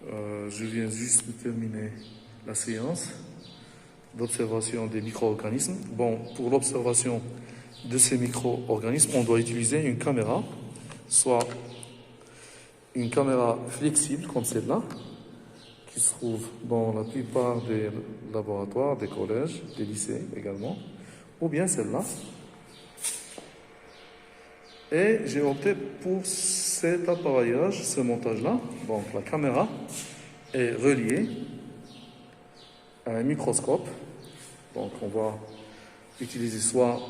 Je viens juste de terminer la séance d'observation des micro-organismes. Bon, pour l'observation de ces micro-organismes, on doit utiliser une caméra, soit une caméra flexible comme celle-là, qui se trouve dans la plupart des laboratoires, des collèges, des lycées également, ou bien celle-là. Et j'ai opté pour cet appareillage, ce montage-là. Donc la caméra est reliée à un microscope. Donc on va utiliser soit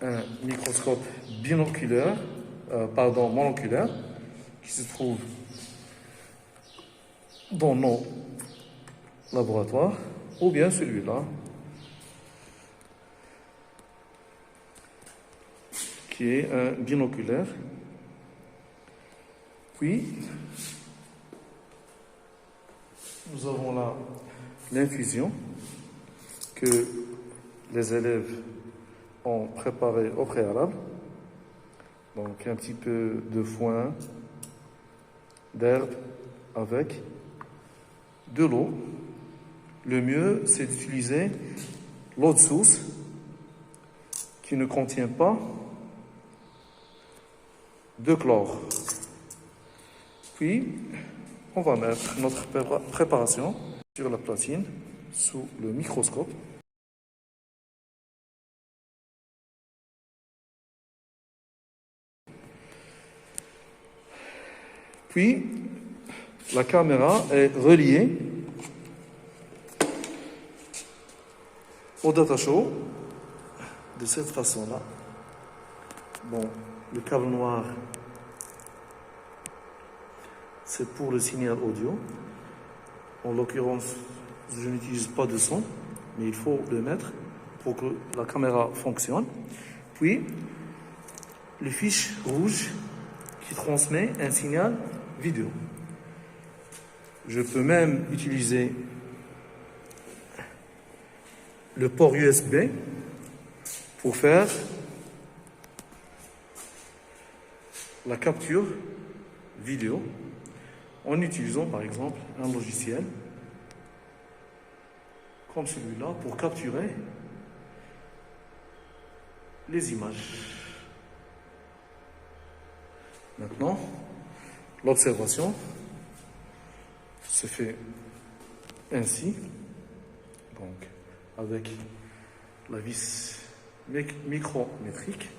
un microscope monoculaire, qui se trouve dans nos laboratoires, ou bien celui-là, qui est un binoculaire. Puis, nous avons là l'infusion que les élèves ont préparée au préalable. Donc, un petit peu de foin, d'herbe avec de l'eau. Le mieux, c'est d'utiliser l'eau de source qui ne contient pas de chlore. Puis, on va mettre notre préparation sur la platine sous le microscope. Puis, la caméra est reliée au data show de cette façon-là. Bon, le câble noir, c'est pour le signal audio. En l'occurrence, je n'utilise pas de son, mais il faut le mettre pour que la caméra fonctionne. Puis, le fiche rouge qui transmet un signal vidéo. Je peux même utiliser le port USB pour faire la capture vidéo en utilisant par exemple un logiciel comme celui-là pour capturer les images. Maintenant, l'observation se fait ainsi, donc avec la vis micrométrique.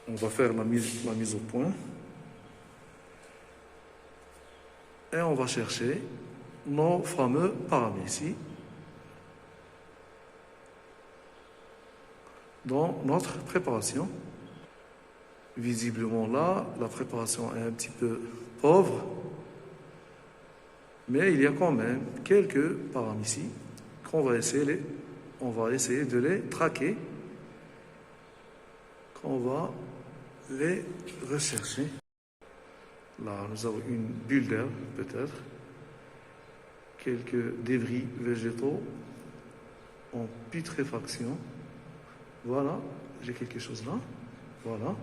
On va faire la mise au point et on va chercher nos fameux paramètres ici dans notre préparation. Visiblement là, la préparation est un petit peu pauvre, mais il y a quand même quelques paramètres ici qu'on va essayer de les traquer, qu'on va les rechercher. Là, nous avons une bulle d'air, peut-être, quelques débris végétaux en putréfaction. Voilà, j'ai quelque chose là. Voilà.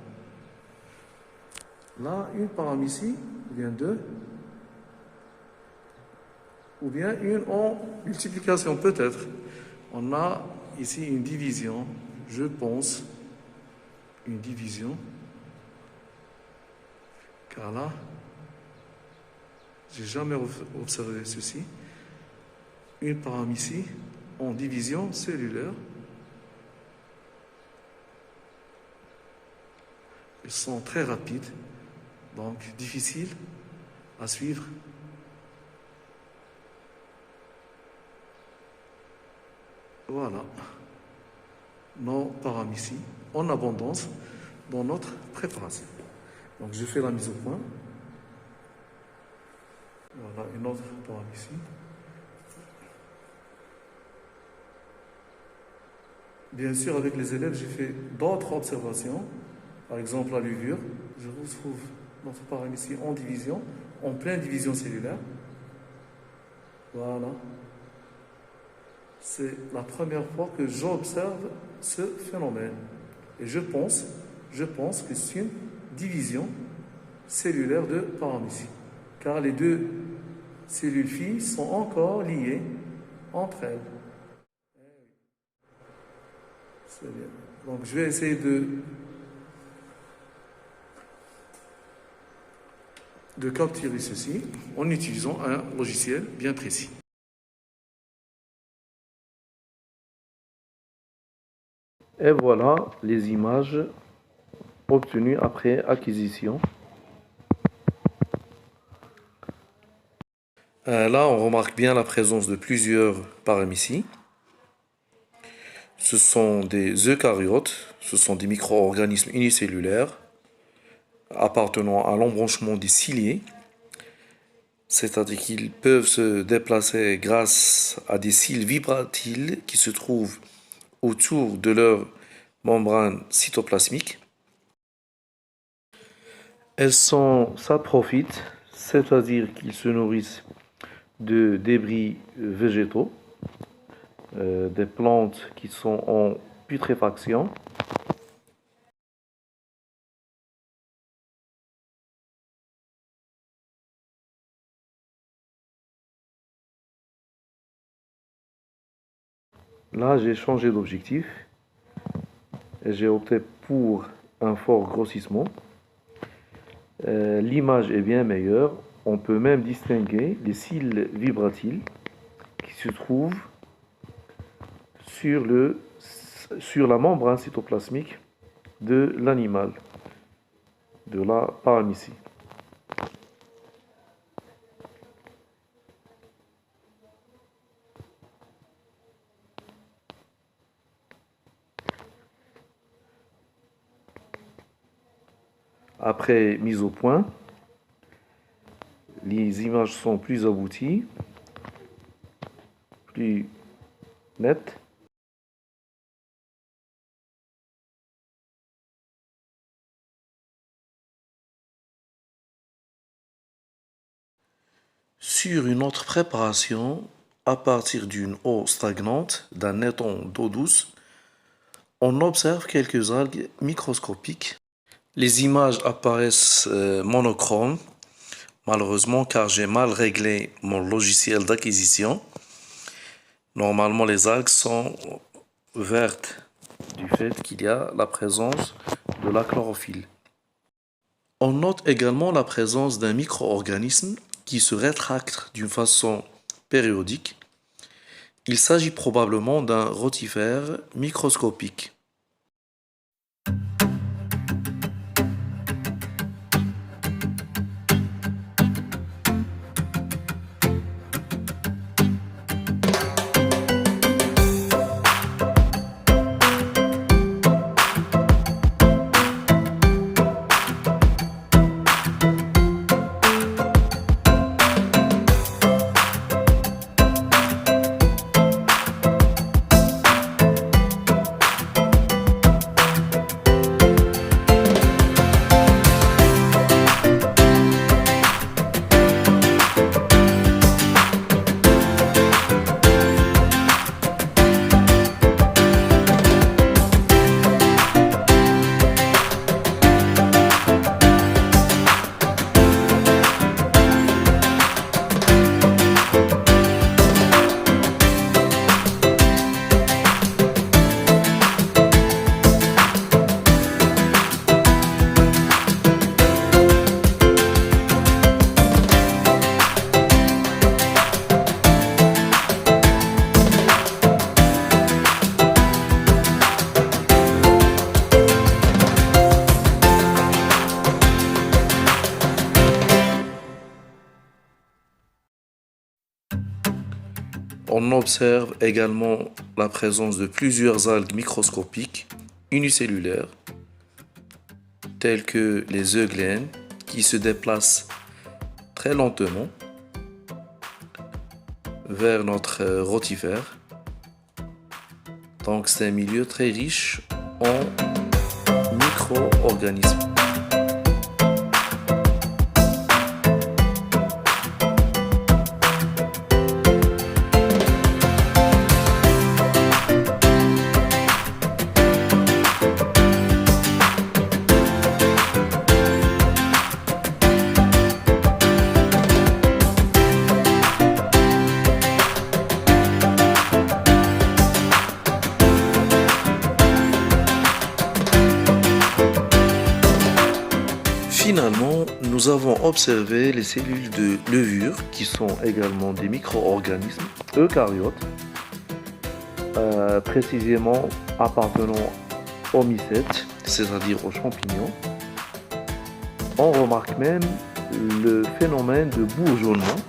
Là, une paramécie, ou bien deux, ou bien une en multiplication, peut-être. On a ici une division, je pense, une division, car là, j'ai jamais observé ceci, une paramécie en division cellulaire. Ils sont très rapides, donc difficiles à suivre. Voilà, nos paramécies en abondance dans notre préparation. Donc je fais la mise au point. Voilà une autre paramécie. Bien sûr, avec les élèves, j'ai fait d'autres observations. Par exemple, la levure. Je retrouve notre paramécie en division, en pleine division cellulaire. Voilà. C'est la première fois que j'observe ce phénomène. Et je pense que c'est une division cellulaire de paramécie. Car les deux cellules filles sont encore liées entre elles. C'est bien. Donc je vais essayer de capturer ceci en utilisant un logiciel bien précis. Et voilà les images obtenues après acquisition. Là, on remarque bien la présence de plusieurs paramécies. Ce sont des eucaryotes, ce sont des micro-organismes unicellulaires appartenant à l'embranchement des ciliés, c'est-à-dire qu'ils peuvent se déplacer grâce à des cils vibratiles qui se trouvent autour de leur membrane cytoplasmique. Elles sont saprophytes, c'est-à-dire qu'ils se nourrissent de débris végétaux, des plantes qui sont en putréfaction. Là, j'ai changé d'objectif et j'ai opté pour un fort grossissement. L'image est bien meilleure. On peut même distinguer les cils vibratiles qui se trouvent sur la membrane cytoplasmique de l'animal, de la paramécie. Après mise au point, les images sont plus abouties, plus nettes. Sur une autre préparation, à partir d'une eau stagnante, d'un étang d'eau douce, on observe quelques algues microscopiques. Les images apparaissent monochromes, malheureusement car j'ai mal réglé mon logiciel d'acquisition. Normalement, les algues sont vertes du fait qu'il y a la présence de la chlorophylle. On note également la présence d'un micro-organisme qui se rétracte d'une façon périodique. Il s'agit probablement d'un rotifère microscopique. On observe également la présence de plusieurs algues microscopiques unicellulaires, telles que les euglénes, qui se déplacent très lentement vers notre rotifère. Donc c'est un milieu très riche en micro-organismes. Finalement, nous avons observé les cellules de levure, qui sont également des micro-organismes eucaryotes, précisément appartenant aux mycètes, c'est-à-dire aux champignons. On remarque même le phénomène de bourgeonnement,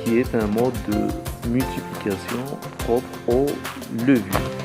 qui est un mode de multiplication propre aux levures.